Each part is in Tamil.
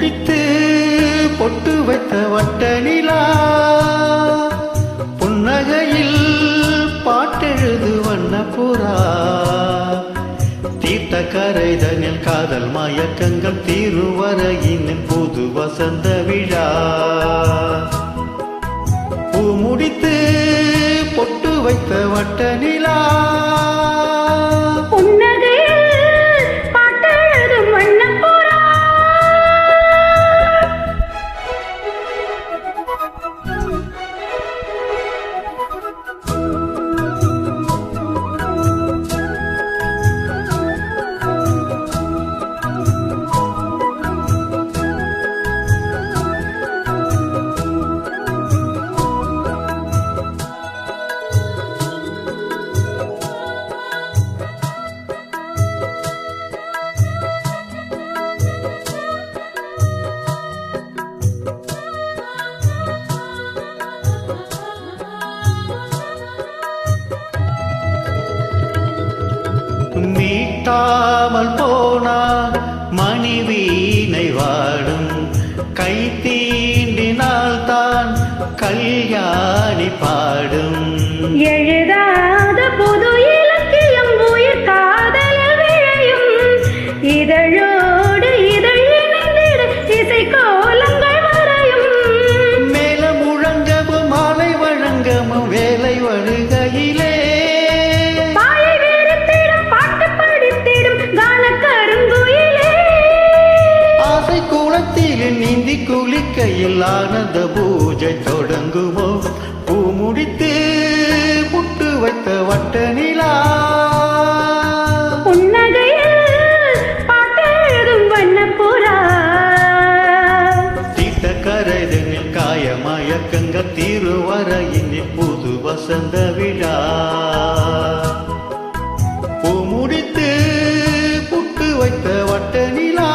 முடித்து பொட்டு வைத்த வட்ட நிலா புன்னகையில் பாட்டெழுது வண்ண புறா தீர்த்த கரைதனில் காதல் மயக்கங்கள் தீருவரையின் புது வசந்த விழா பூ முடித்து பொட்டு வைத்த வட்ட நிலா மீட்டாமல் போனால் மணி வீணை வாடும் கை தீண்டினால் தான் கல்யாணி பாடும் எழுதாத புது இலக்கியம் உயிர் காதல் விழையும் இதழோடு இதழ் இணைந்திட இசை கோலங்கள் வரையும் மேல முழங்கவும் மாலை வழங்கமும் வேலை வழுகையிலே நீந்தி குளிக்கையில் ஆனந்த பூஜை தொடங்குமோ பூ முடித்து புட்டு வைத்த வட்ட நிலா பாட்டெழுதும் வண்ண புறா தீர்த்த கரைதனில் காயமயக்கங்க தீருவரையின் புது வசந்த விழா பூ முடித்து புட்டு வைத்த வட்ட நிலா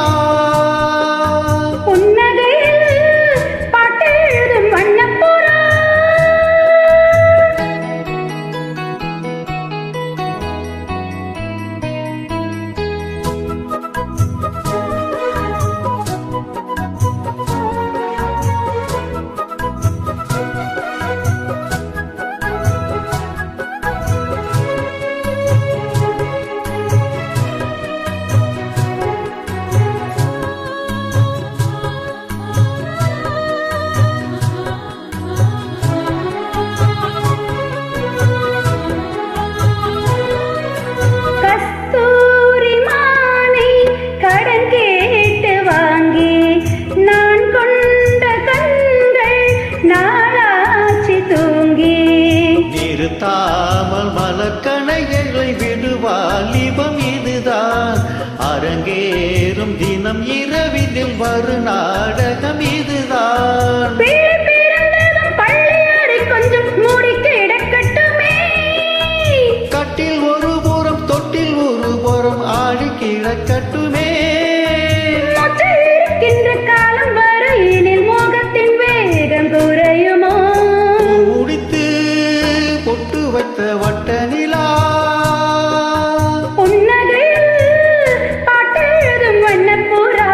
தாமல் மலக்கணைகளை விடுவாலிபம் இதுதான் அரங்கேறும் தினம் இரவினில் வரு நாடகம் இதுதான் கொஞ்சம் மூடி கிடக்கட்டுமே கட்டில் ஒரு புறம் தொட்டில் ஒரு புறம் ஆடி கிடக்கட்டுமே காலம் வரையினில் மோகத்தின் வேகம் குறையுமோ முடித்து பொட்டு வைத்த வட்ட நிலா பாட்டெழுதும் வண்ண புறா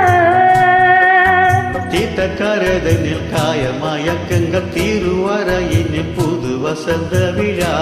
தீர்த்த கரைதனில் காயமயக்கங்கள் தீருவரையின் புது வசந்த விழா